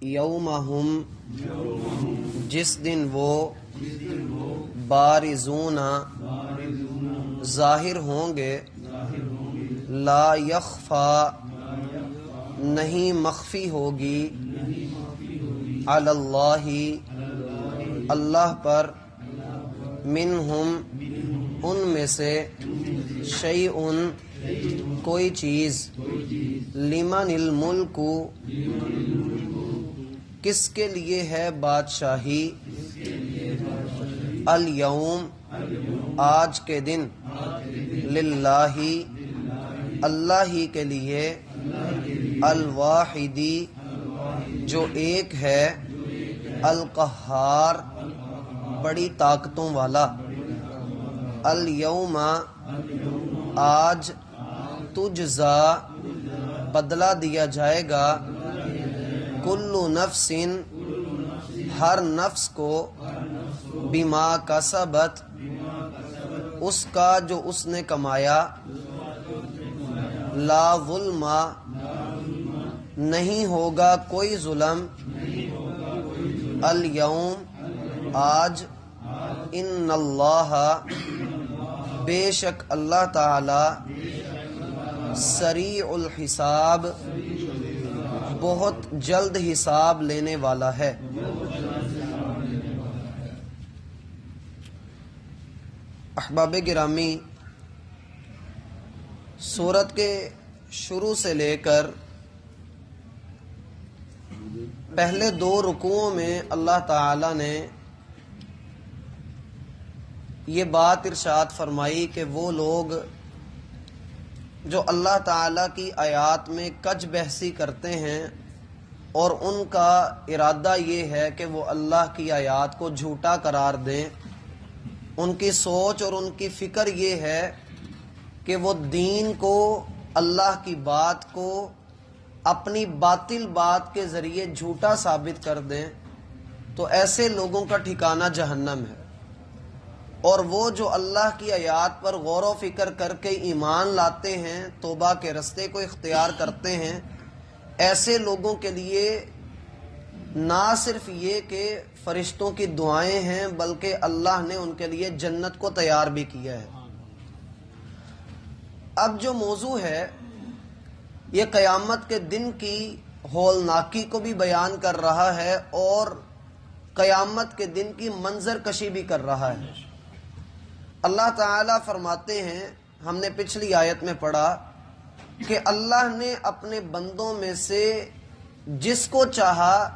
یومہم جس دن وہ بارزون ظاہر ہوں گے لا یخفا نہیں مخفی ہوگی علی اللہ اللہ پر منہم ان میں سے شیئن کوئی چیز لمن الملک کس کے لیے ہے بادشاہی الیوم آج کے دن للہ اللہ ہی کے لیے الواحدی جو ایک ہے القہار بڑی طاقتوں والا الیوم آج تجزا بدلہ دیا جائے گا کل نفس ہر نفس کو بما کسبت اس کا جو اس نے کمایا لا ظلم نہیں ہوگا کوئی ظلم الیوم آج ان اللہ بے شک اللہ تعالی سریع الحساب بہت جلد حساب لینے والا ہے۔ احباب گرامی، سورت کے شروع سے لے کر پہلے دو رکوعوں میں اللہ تعالی نے یہ بات ارشاد فرمائی کہ وہ لوگ جو اللہ تعالیٰ کی آیات میں کج بحثی کرتے ہیں اور ان کا ارادہ یہ ہے کہ وہ اللہ کی آیات کو جھوٹا قرار دیں، ان کی سوچ اور ان کی فکر یہ ہے کہ وہ دین کو، اللہ کی بات کو اپنی باطل بات کے ذریعے جھوٹا ثابت کر دیں، تو ایسے لوگوں کا ٹھکانہ جہنم ہے۔ اور وہ جو اللہ کی آیات پر غور و فکر کر کے ایمان لاتے ہیں، توبہ کے رستے کو اختیار کرتے ہیں، ایسے لوگوں کے لیے نہ صرف یہ کہ فرشتوں کی دعائیں ہیں بلکہ اللہ نے ان کے لیے جنت کو تیار بھی کیا ہے۔ اب جو موضوع ہے یہ قیامت کے دن کی ہولناکی کو بھی بیان کر رہا ہے اور قیامت کے دن کی منظر کشی بھی کر رہا ہے۔ اللہ تعالیٰ فرماتے ہیں، ہم نے پچھلی آیت میں پڑھا کہ اللہ نے اپنے بندوں میں سے جس کو چاہا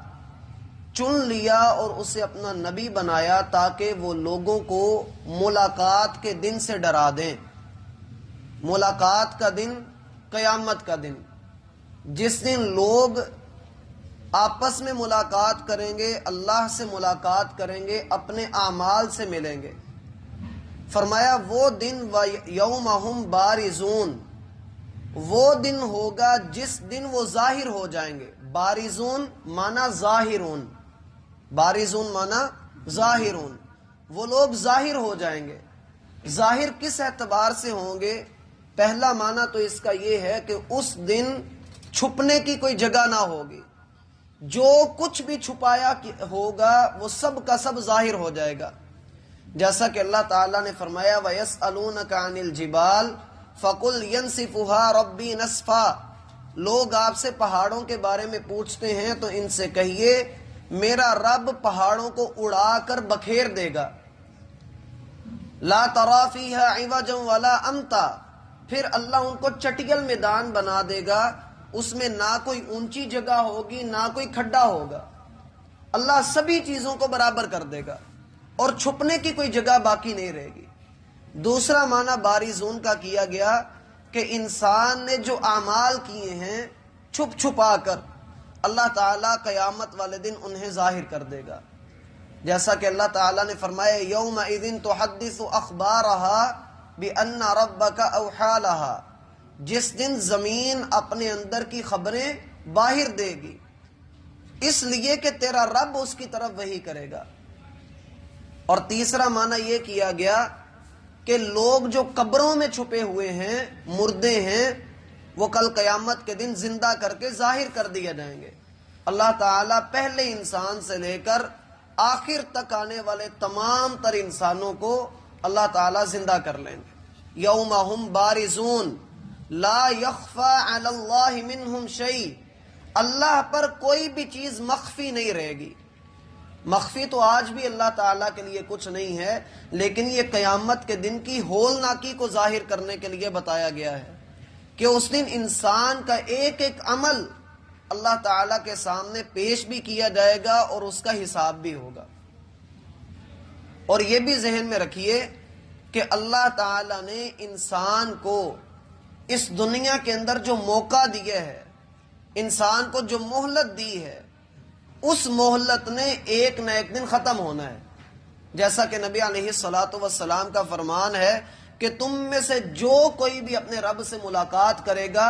چن لیا اور اسے اپنا نبی بنایا تاکہ وہ لوگوں کو ملاقات کے دن سے ڈرا دیں۔ ملاقات کا دن قیامت کا دن، جس دن لوگ آپس میں ملاقات کریں گے، اللہ سے ملاقات کریں گے، اپنے اعمال سے ملیں گے۔ فرمایا وہ دن یومہم بارزون، وہ دن ہوگا جس دن وہ ظاہر ہو جائیں گے۔ بارزون مانا ظاہرون، بارزون مانا ظاہرون، وہ لوگ ظاہر ہو جائیں گے۔ ظاہر کس اعتبار سے ہوں گے؟ پہلا مانا تو اس کا یہ ہے کہ اس دن چھپنے کی کوئی جگہ نہ ہوگی، جو کچھ بھی چھپایا ہوگا وہ سب کا سب ظاہر ہو جائے گا۔ جیسا کہ اللہ تعالیٰ نے فرمایا وَيَسْأَلُونَكَ عَنِ الْجِبَالِ فَقُلْ يَنْسِفُهَا رَبِّي نَسْفًا، لوگ آپ سے پہاڑوں کے بارے میں پوچھتے ہیں تو ان سے کہیے میرا رب پہاڑوں کو اڑا کر بکھیر دے گا۔ لَا تَرَى فِيهَا عِوَجًا وَلَا أَمْتًا، پھر اللہ ان کو چٹیل میدان بنا دے گا، اس میں نہ کوئی اونچی جگہ ہوگی نہ کوئی کھڈا ہوگا۔ اللہ سبھی چیزوں کو برابر کر دے گا اور چھپنے کی کوئی جگہ باقی نہیں رہے گی۔ دوسرا معنی بارزون کا کیا گیا کہ انسان نے جو اعمال کیے ہیں چھپ چھپا کر، اللہ تعالیٰ قیامت والے دن انہیں ظاہر کر دے گا۔ جیسا کہ اللہ تعالیٰ نے فرمایا یومئذ تحدث اخبارها بان ربک اوحی لها، جس دن زمین اپنے اندر کی خبریں باہر دے گی، اس لیے کہ تیرا رب اس کی طرف وحی کرے گا۔ اور تیسرا معنی یہ کیا گیا کہ لوگ جو قبروں میں چھپے ہوئے ہیں، مردے ہیں، وہ کل قیامت کے دن زندہ کر کے ظاہر کر دیے جائیں گے۔ اللہ تعالیٰ پہلے انسان سے لے کر آخر تک آنے والے تمام تر انسانوں کو اللہ تعالیٰ زندہ کر لیں گے. یوم ہم بارزون لا یخفی علی اللہ منہم شیء. اللہ پر کوئی بھی چیز مخفی نہیں رہے گی. مخفی تو آج بھی اللہ تعالیٰ کے لیے کچھ نہیں ہے، لیکن یہ قیامت کے دن کی ہولناکی کو ظاہر کرنے کے لیے بتایا گیا ہے کہ اس دن انسان کا ایک ایک عمل اللہ تعالیٰ کے سامنے پیش بھی کیا جائے گا اور اس کا حساب بھی ہوگا. اور یہ بھی ذہن میں رکھیے کہ اللہ تعالیٰ نے انسان کو اس دنیا کے اندر جو موقع دیا ہے، انسان کو جو مہلت دی ہے، اس مہلت نے ایک نہ ایک دن ختم ہونا ہے. جیسا کہ نبی علیہ الصلوۃ والسلام کا فرمان ہے کہ تم میں سے جو کوئی بھی اپنے رب سے ملاقات کرے گا،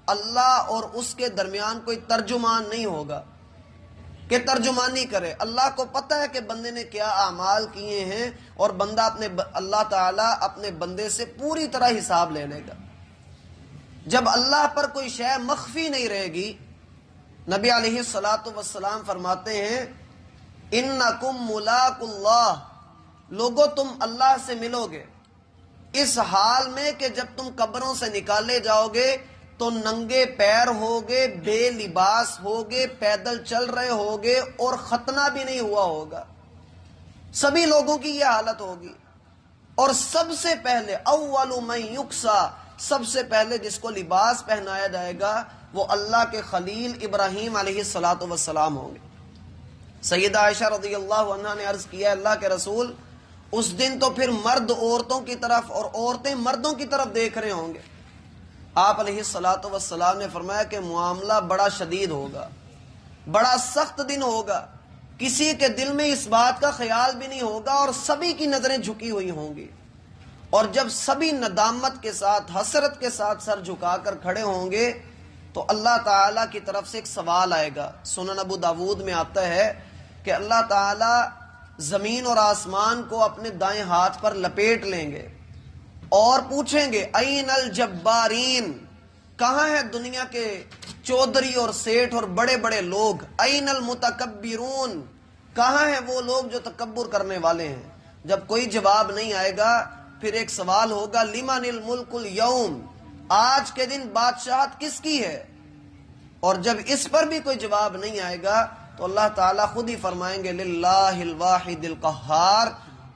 اللہ اور اس کے درمیان کوئی ترجمان نہیں ہوگا کہ ترجمانی کرے. اللہ کو پتہ ہے کہ بندے نے کیا اعمال کیے ہیں اور اللہ تعالیٰ اپنے بندے سے پوری طرح حساب لے لے گا. جب اللہ پر کوئی شے مخفی نہیں رہے گی، نبی علیہ الصلوۃ والسلام فرماتے ہیں انکم ملاق اللہ، لوگو تم اللہ سے ملو گے اس حال میں کہ جب تم قبروں سے نکالے جاؤ گے تو ننگے پیر ہوگے، بے لباس ہوگے، پیدل چل رہے ہوگے اور ختنہ بھی نہیں ہوا ہوگا. سبھی لوگوں کی یہ حالت ہوگی. اور سب سے پہلے اول من یکسا، سب سے پہلے جس کو لباس پہنایا جائے گا وہ اللہ کے خلیل ابراہیم علیہ الصلوۃ والسلام ہوں گے. سیدہ عائشہ رضی اللہ عنہا نے عرض کیا اللہ کے رسول، اس دن تو پھر مرد عورتوں کی طرف اور عورتیں مردوں کی طرف دیکھ رہے ہوں گے. آپ علیہ الصلوۃ والسلام نے فرمایا کہ معاملہ بڑا شدید ہوگا، بڑا سخت دن ہوگا. کسی کے دل میں اس بات کا خیال بھی نہیں ہوگا اور سبھی کی نظریں جھکی ہوئی ہوں گی. اور جب سبھی ندامت کے ساتھ، حسرت کے ساتھ سر جھکا کر کھڑے ہوں گے تو اللہ تعالیٰ کی طرف سے ایک سوال آئے گا. سنن ابو داود میں آتا ہے کہ اللہ تعالیٰ زمین اور آسمان کو اپنے دائیں ہاتھ پر لپیٹ لیں گے اور پوچھیں گے این الجبارین، کہاں ہے دنیا کے چودھری اور سیٹھ اور بڑے بڑے لوگ؟ این المتکبرون، کہاں ہیں وہ لوگ جو تکبر کرنے والے ہیں؟ جب کوئی جواب نہیں آئے گا پھر ایک سوال ہوگا لمن الملک اليوم، آج کے دن بادشاہت کس کی ہے؟ اور جب اس پر بھی کوئی جواب نہیں آئے گا تو اللہ تعالیٰ خود ہی فرمائیں گے للہ الواحد القہار،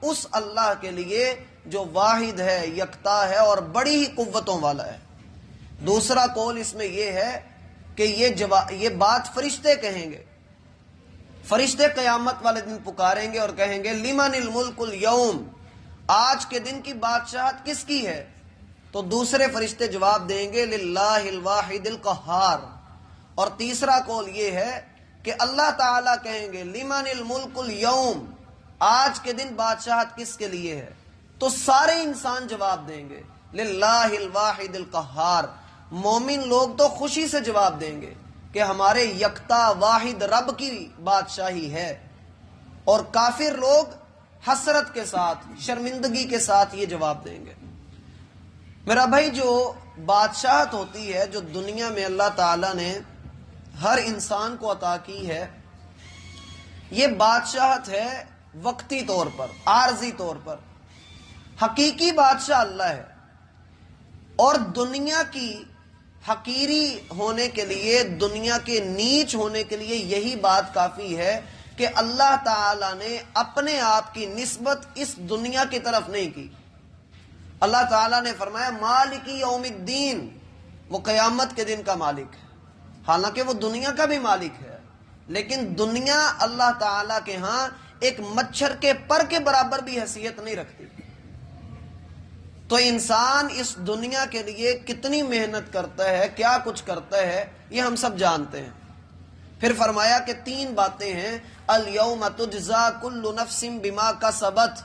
اس اللہ کے لیے جو واحد ہے، یکتا ہے اور بڑی ہی قوتوں والا ہے. دوسرا قول اس میں یہ ہے کہ یہ بات فرشتے کہیں گے. فرشتے قیامت والے دن پکاریں گے اور کہیں گے لمن الملک اليوم، آج کے دن کی بادشاہت کس کی ہے؟ تو دوسرے فرشتے جواب دیں گے للہ الواحد القہار. اور تیسرا قول یہ ہے کہ اللہ تعالیٰ کہیں گے لمن الملک اليوم، آج کے دن بادشاہت کس کے لیے ہے؟ تو سارے انسان جواب دیں گے للہ الواحد القہار. مومن لوگ تو خوشی سے جواب دیں گے کہ ہمارے یکتا واحد رب کی بادشاہی ہے، اور کافر لوگ حسرت کے ساتھ، شرمندگی کے ساتھ یہ جواب دیں گے. میرا بھائی، جو بادشاہت ہوتی ہے جو دنیا میں اللہ تعالیٰ نے ہر انسان کو عطا کی ہے، یہ بادشاہت ہے وقتی طور پر، عارضی طور پر. حقیقی بادشاہ اللہ ہے. اور دنیا کی حقیری ہونے کے لیے، دنیا کے نیچ ہونے کے لیے یہی بات کافی ہے کہ اللہ تعالیٰ نے اپنے آپ کی نسبت اس دنیا کی طرف نہیں کی. اللہ تعالیٰ نے فرمایا مالک یوم الدین، وہ قیامت کے دن کا مالک ہے. حالانکہ وہ دنیا کا بھی مالک ہے، لیکن دنیا اللہ تعالیٰ کے ہاں ایک مچھر کے پر کے برابر بھی حیثیت نہیں رکھتی. تو انسان اس دنیا کے لیے کتنی محنت کرتا ہے، کیا کچھ کرتا ہے، یہ ہم سب جانتے ہیں. پھر فرمایا کہ 3 باتیں ہیں. الیوم تجزا کل نفس بما کسبت،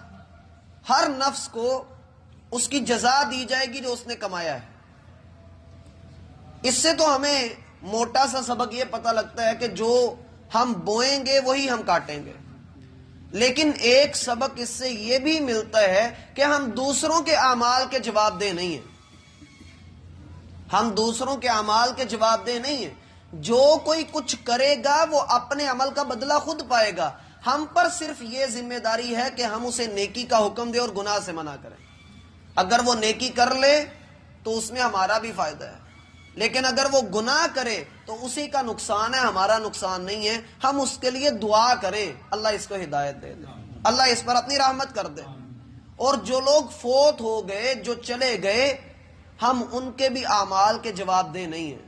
ہر نفس کو اس کی جزا دی جائے گی جو اس نے کمایا ہے. اس سے تو ہمیں موٹا سا سبق یہ پتہ لگتا ہے کہ جو ہم بوئیں گے وہی ہم کاٹیں گے. لیکن ایک سبق اس سے یہ بھی ملتا ہے کہ ہم دوسروں کے اعمال کے جواب دہ نہیں ہیں. ہم دوسروں کے اعمال کے جواب دہ نہیں ہیں. جو کوئی کچھ کرے گا وہ اپنے عمل کا بدلہ خود پائے گا. ہم پر صرف یہ ذمہ داری ہے کہ ہم اسے نیکی کا حکم دیں اور گناہ سے منع کریں. اگر وہ نیکی کر لے تو اس میں ہمارا بھی فائدہ ہے، لیکن اگر وہ گناہ کرے تو اسی کا نقصان ہے، ہمارا نقصان نہیں ہے. ہم اس کے لیے دعا کریں، اللہ اس کو ہدایت دے دے، اللہ اس پر اپنی رحمت کر دے. اور جو لوگ فوت ہو گئے، جو چلے گئے، ہم ان کے بھی اعمال کے جواب دہ نہیں ہیں.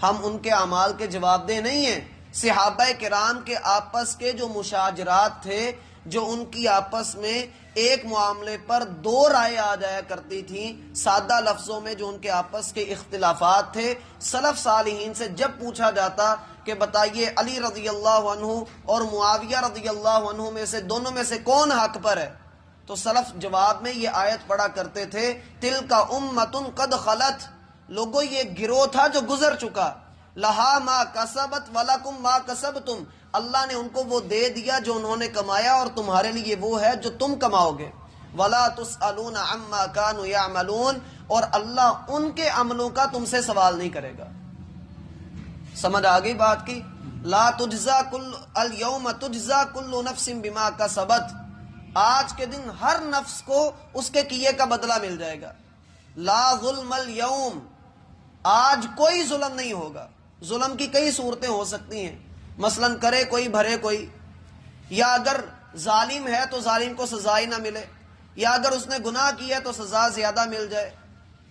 ہم ان کے اعمال کے جواب دہ نہیں ہیں. صحابہ کرام کے آپس کے جو مشاجرات تھے، جو ان کی آپس میں ایک معاملے پر دو رائے آ جایا کرتی تھیں، سادہ لفظوں میں جو ان کے آپس کے اختلافات تھے، سلف صالحین سے جب پوچھا جاتا کہ بتائیے علی رضی اللہ عنہ اور معاویہ رضی اللہ عنہ میں سے دونوں میں سے کون حق پر ہے، تو سلف جواب میں یہ آیت پڑھا کرتے تھے، تلک امۃ قد خلت، لوگوں یہ گروہ تھا جو گزر چکا، لہا ما کسبت ولکم ما کسبتم، اللہ نے ان کو وہ دے دیا جو انہوں نے کمایا اور تمہارے لیے وہ ہے جو تم کماؤ گے. ولا تسألون عما كانوا يعملون، اور اللہ ان کے عملوں کا تم سے سوال نہیں کرے گا. سمجھ آ گئی بات کی؟ لا تجزا کل اليوم تجزا کل نفس بما کسبت، آج کے دن ہر نفس کو اس کے کیے کا بدلہ مل جائے گا. لا ظلم اليوم، آج کوئی ظلم نہیں ہوگا. ظلم کی کئی صورتیں ہو سکتی ہیں، مثلا کرے کوئی بھرے کوئی، یا اگر ظالم ہے تو ظالم کو سزا ہی نہ ملے، یا اگر اس نے گناہ کیا ہے تو سزا زیادہ مل جائے،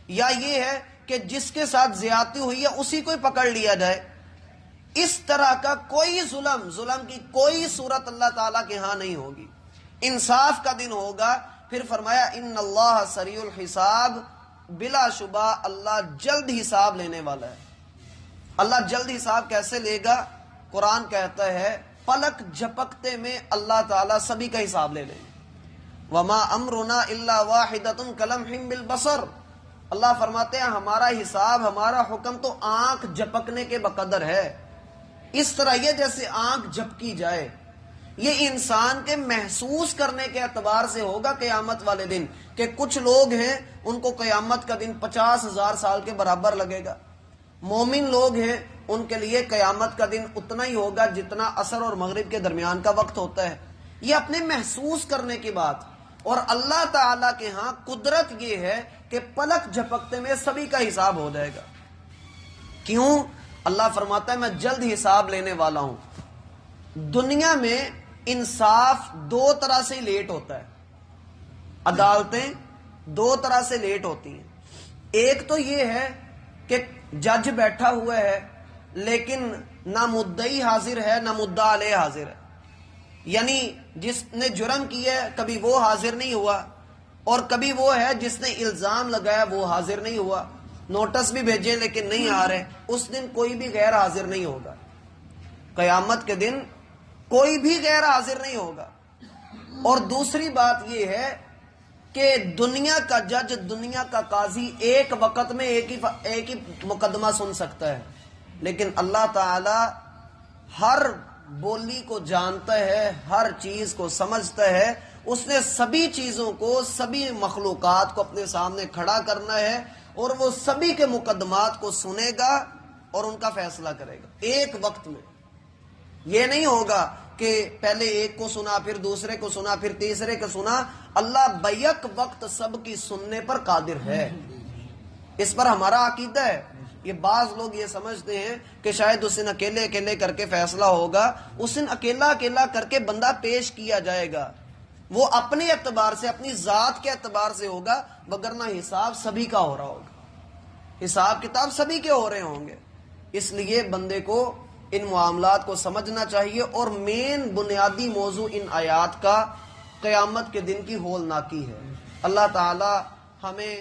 یا یہ ہے کہ جس کے ساتھ زیادتی ہوئی ہے اسی کو ہی پکڑ لیا جائے. اس طرح کا کوئی ظلم کی کوئی صورت اللہ تعالیٰ کے ہاں نہیں ہوگی. انصاف کا دن ہوگا. پھر فرمایا ان اللہ سریع الحساب، بلا شبہ اللہ جلد حساب لینے والا ہے. اللہ جلد حساب کیسے لے گا؟ قرآن کہتا ہے پلک جھپکتے میں اللہ تعالیٰ سبھی کا حساب لے لیں گے. وما امرنا الا واحدۃ کلمح بالبصر، اللہ فرماتے ہیں ہمارا حساب، ہمارا حکم تو آنکھ جھپکنے کے بقدر ہے. اس طرح یہ جیسے آنکھ جھپکی جائے، یہ انسان کے محسوس کرنے کے اعتبار سے ہوگا قیامت والے دن، کہ کچھ لوگ ہیں ان کو قیامت کا دن 50,000 سال کے برابر لگے گا. مومن لوگ ہیں ان کے لیے قیامت کا دن اتنا ہی ہوگا جتنا عصر اور مغرب کے درمیان کا وقت ہوتا ہے. یہ اپنے محسوس کرنے کی بات. اور اللہ تعالیٰ کے ہاں قدرت یہ ہے کہ پلک جھپکتے میں سبھی کا حساب ہو جائے گا. کیوں؟ اللہ فرماتا ہے میں جلد حساب لینے والا ہوں. دنیا میں انصاف دو طرح سے لیٹ ہوتا ہے، عدالتیں دو طرح سے لیٹ ہوتی ہیں. ایک تو یہ ہے کہ جج بیٹھا ہوا ہے لیکن نہ مدعی حاضر ہے نہ مدعا علیہ حاضر ہے، یعنی جس نے جرم کیا ہے کبھی وہ حاضر نہیں ہوا، اور کبھی وہ ہے جس نے الزام لگایا وہ حاضر نہیں ہوا. نوٹس بھی بھیجے لیکن نہیں آ رہے. اس دن کوئی بھی غیر حاضر نہیں ہوگا. قیامت کے دن کوئی بھی غیر حاضر نہیں ہوگا. اور دوسری بات یہ ہے کہ دنیا کا جج، دنیا کا قاضی ایک وقت میں ایک ہی مقدمہ سن سکتا ہے، لیکن اللہ تعالی ہر بولی کو جانتا ہے، ہر چیز کو سمجھتا ہے. اس نے سبھی چیزوں کو، سبھی مخلوقات کو اپنے سامنے کھڑا کرنا ہے، اور وہ سبھی کے مقدمات کو سنے گا اور ان کا فیصلہ کرے گا ایک وقت میں. یہ نہیں ہوگا کہ پہلے ایک کو سنا، پھر دوسرے کو سنا، پھر تیسرے کو سنا. اللہ بیک وقت سب کی سننے پر قادر ہے. اس پر ہمارا عقیدہ ہے. یہ بعض لوگ یہ سمجھتے ہیں کہ شاید اس دن اکیلے اکیلے کر کے فیصلہ ہوگا، اس دن اکیلا اکیلا کر کے بندہ پیش کیا جائے گا، وہ اپنے اعتبار سے، اپنی ذات کے اعتبار سے ہوگا، وگرنہ حساب سبھی کا ہو رہا ہوگا، حساب کتاب سبھی کے ہو رہے ہوں گے. اس لیے بندے کو ان معاملات کو سمجھنا چاہیے. اور مین بنیادی موضوع ان آیات کا قیامت کے دن کی ہولناکی ہے. اللہ تعالی ہمیں